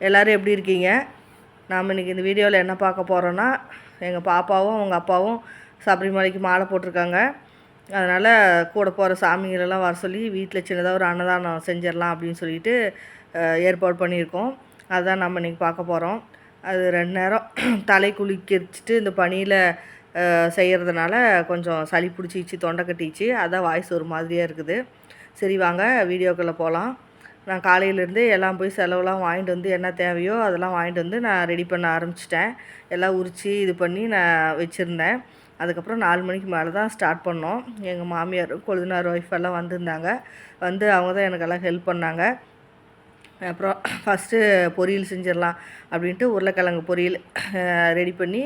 எல்லோரும் எப்படி இருக்கீங்க? நாம் இன்றைக்கி இந்த வீடியோவில் என்ன பார்க்க போகிறோன்னா, எங்கள் பாப்பாவும் அவங்க அப்பாவும் சபரிமலைக்கு மாலை போட்டிருக்காங்க. அதனால் கூட போகிற சாமிங்களெல்லாம் வர சொல்லி வீட்டில் சின்னதாக ஒரு அன்னதானம் செஞ்சிடலாம் அப்படின்னு சொல்லிட்டு ஏற்பாடு பண்ணியிருக்கோம். அதுதான் நம்ம இன்றைக்கி பார்க்க போகிறோம். அது 2 நேரம் தலை குளிக்கிச்சிட்டு இந்த பனியில் செய்கிறதுனால கொஞ்சம் சளி பிடிச்சிச்சு, தொண்டை கட்டிச்சு, அதான் வாய்ஸ் ஒரு மாதிரியாக இருக்குது. சரி வாங்க வீடியோக்குள்ளே போகலாம். நான் காலையிலேருந்தே எல்லாம் போய் செலவுலாம் வாங்கிட்டு வந்து என்ன தேவையோ அதெல்லாம் வாங்கிட்டு வந்து நான் ரெடி பண்ண ஆரம்பிச்சிட்டேன். எல்லாம் உரித்து இது பண்ணி நான் வச்சுருந்தேன். அதுக்கப்புறம் 4 மணிக்கு மேலே தான் ஸ்டார்ட் பண்ணோம். எங்கள் மாமியார், கொழுந்தனார் ஒய்ஃப் எல்லாம் வந்திருந்தாங்க. வந்து அவங்க தான் எனக்கெல்லாம் ஹெல்ப் பண்ணாங்க. அப்புறம் ஃபஸ்ட்டு பொரியல் செஞ்சிடலாம் அப்படின்ட்டு உருளைக்கிழங்கு பொரியல் ரெடி பண்ணி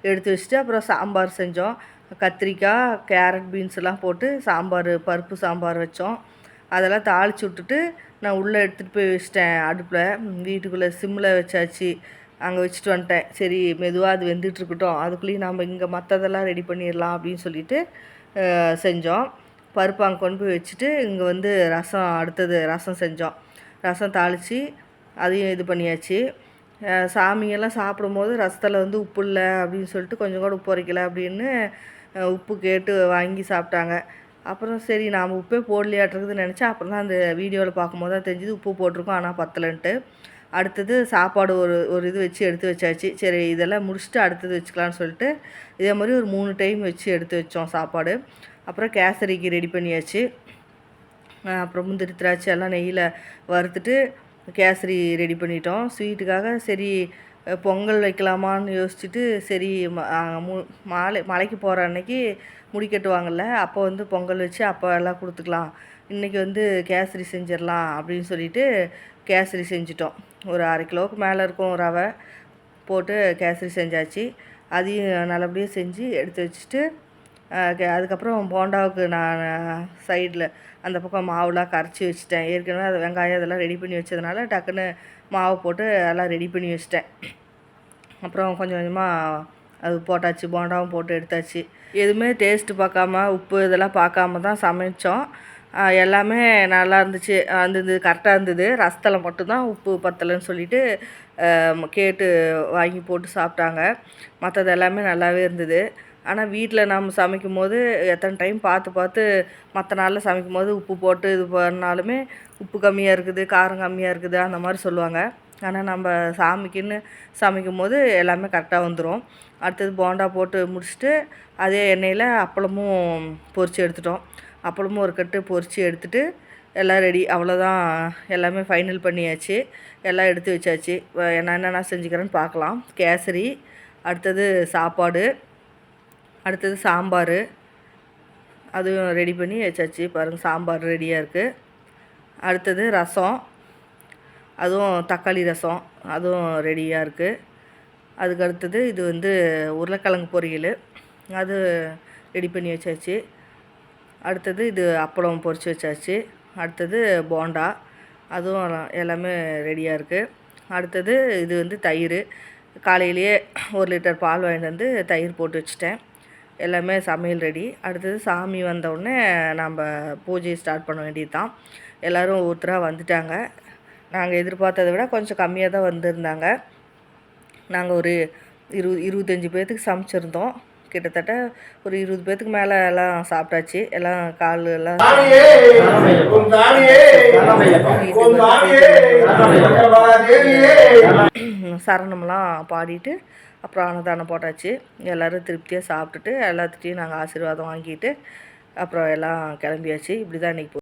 எடுத்து வச்சுட்டு அப்புறம் சாம்பார் செஞ்சோம். கத்திரிக்காய், கேரட், பீன்ஸ் எல்லாம் போட்டு சாம்பார், பருப்பு சாம்பார் வச்சோம். அதெல்லாம் தாளித்து விட்டுட்டு நான் உள்ளே எடுத்துகிட்டு போய் வச்சிட்டேன் அடுப்பில். வீட்டுக்குள்ளே சிம்மில் வச்சாச்சு. அங்கே வச்சுட்டு வந்துட்டேன். சரி மெதுவாக அது வெந்துட்டுருக்கட்டும், அதுக்குள்ளேயும் நம்ம இங்கே மற்றதெல்லாம் ரெடி பண்ணிடலாம் அப்படின்னு சொல்லிட்டு செஞ்சோம். பருப்பு அங்கே கொண்டு போய் வச்சுட்டு இங்கே வந்து ரசம், அடுத்தது ரசம் செஞ்சோம். ரசம் தாளித்து அதையும் இது பண்ணியாச்சு. சாமியெல்லாம் சாப்பிடும்போது ரசத்தில் வந்து உப்பு இல்லை அப்படின்னு சொல்லிட்டு கொஞ்சம் கூட உப்பு உரைக்கல அப்படின்னு உப்பு கேட்டு வாங்கி சாப்பிட்டாங்க. அப்புறம் சரி நாம் உப்பே போடலையாட்டுருக்குதுன்னு நினச்சா அப்புறம் தான் அந்த வீடியோவில் பார்க்கும்போது தான் தெரிஞ்சுது உப்பு போட்டிருக்கோம், ஆனால் பத்தலைன்ட்டு. அடுத்தது சாப்பாடு ஒரு இது வச்சு எடுத்து வச்சாச்சு. சரி இதெல்லாம் முடிச்சுட்டு அடுத்தது வச்சுக்கலான்னு சொல்லிட்டு இதே மாதிரி ஒரு 3 டைம் வச்சு எடுத்து வச்சோம் சாப்பாடு. அப்புறம் கேசரிக்கு ரெடி பண்ணியாச்சு. அப்புறம் முந்திரி திராட்சை எல்லாம் நெய்யில் வறுத்துட்டு கேசரி ரெடி பண்ணிட்டோம். ஸ்வீட்டுக்காக சரி பொங்கல் வைக்கலாமான்னு யோசிச்சுட்டு சரி மலைக்கு போகிற அன்னைக்கு முடி கட்டுவாங்கள்ல, அப்போ வந்து பொங்கல் வச்சு அப்போ எல்லாம் கொடுத்துக்கலாம், இன்றைக்கி வந்து கேசரி செஞ்சிடலாம் அப்படின்னு சொல்லிட்டு கேசரி செஞ்சிட்டோம். ஒரு 1/2 கிலோவுக்கு மேலே இருக்கும் ரவை போட்டு கேசரி செஞ்சாச்சு. அதையும் நல்லபடியாக செஞ்சு எடுத்து வச்சுட்டு அதுக்கப்புறம் போண்டாவுக்கு நான் சைடில் அந்த பக்கம் மாவுலாம் கரைச்சி வச்சுட்டேன். ஏற்கனவே அது வெங்காயம் அதெல்லாம் ரெடி பண்ணி வச்சதுனால டக்குன்னு மாவை போட்டு எல்லாம் ரெடி பண்ணி வச்சிட்டேன். அப்புறம் கொஞ்சம் கொஞ்சமாக அது போட்டாச்சு, போண்டாவும் போட்டு எடுத்தாச்சு. எதுவுமே டேஸ்ட்டு பார்க்காம உப்பு இதெல்லாம் பார்க்காம தான் சமைச்சோம். எல்லாமே நல்லா இருந்துச்சு, இருந்தது, கரெக்டாக இருந்தது. ரசத்தில் மட்டும்தான் உப்பு பத்தலைன்னு சொல்லிட்டு கேட்டு வாங்கி போட்டு சாப்பிட்டாங்க. மற்றது எல்லாமே நல்லாவே இருந்தது. ஆனால் வீட்டில் நம்ம சமைக்கும் போது எத்தனை டைம் பார்த்து பார்த்து மற்ற நாளில் சமைக்கும் போது உப்பு போட்டு இது பண்ணாலுமே உப்பு கம்மியாக இருக்குது, காரம் கம்மியாக இருக்குது அந்த மாதிரி சொல்லுவாங்க. ஆனால் நம்ம சாமிக்குன்னு சமைக்கும் போது எல்லாமே கரெக்டாக வந்துடும். அடுத்தது போண்டா போட்டு முடிச்சுட்டு அதே எண்ணெயில் அப்பளமும் பொரித்து எடுத்துட்டோம். அப்பளமும் ஒரு கட்டு பொரித்து எடுத்துகிட்டு எல்லாம் ரெடி, அவ்வளோதான். எல்லாமே ஃபைனல் பண்ணியாச்சு, எல்லாம் எடுத்து வச்சாச்சு. என்னென்ன செஞ்சுக்கிறேன்னு பார்க்கலாம். கேசரி, அடுத்தது சாப்பாடு, அடுத்தது சாம்பார், அதுவும் ரெடி பண்ணி வச்சாச்சு. பாருங்கள் சாம்பார் ரெடியாக இருக்குது. அடுத்தது ரசம், அதுவும் தக்காளி ரசம், அதுவும் ரெடியாக இருக்குது. அதுக்கு அடுத்தது இது வந்து உருளைக்கிழங்கு பொரியல், அது ரெடி பண்ணி வச்சாச்சு. அடுத்தது இது அப்பளம் பொரித்து வச்சாச்சு. அடுத்தது போண்டா, அதுவும் எல்லாமே ரெடியாக இருக்குது. அடுத்தது இது வந்து தயிர், காலையிலேயே 1 லிட்டர் பால் வாங்கிட்டு வந்து தயிர் போட்டு வச்சுட்டேன். எல்லாமே சமையல் ரெடி. அடுத்தது சாமி வந்தவுடனே நம்ம பூஜையை ஸ்டார்ட் பண்ண வேண்டியது தான். எல்லோரும் ஒருத்தராக வந்துட்டாங்க. நாங்கள் எதிர்பார்த்ததை விட கொஞ்சம் கம்மியாக தான் வந்திருந்தாங்க. நாங்கள் ஒரு 25 பேர்த்துக்கு சமைச்சிருந்தோம். கிட்டத்தட்ட ஒரு 20 பேர்த்துக்கு மேலே எல்லாம் சாப்பிட்டாச்சு. எல்லாம் கால் எல்லாம் சரணம்லாம் பாடிட்டு அப்புறம் அன்னதானம் போட்டாச்சு. எல்லோரும் திருப்தியாக சாப்பிட்டுட்டு எல்லாத்துட்டையும் நாங்கள் ஆசீர்வாதம் வாங்கிட்டு அப்புறம் எல்லாம் கிளம்பியாச்சு. இப்படி தான் இன்றைக்கி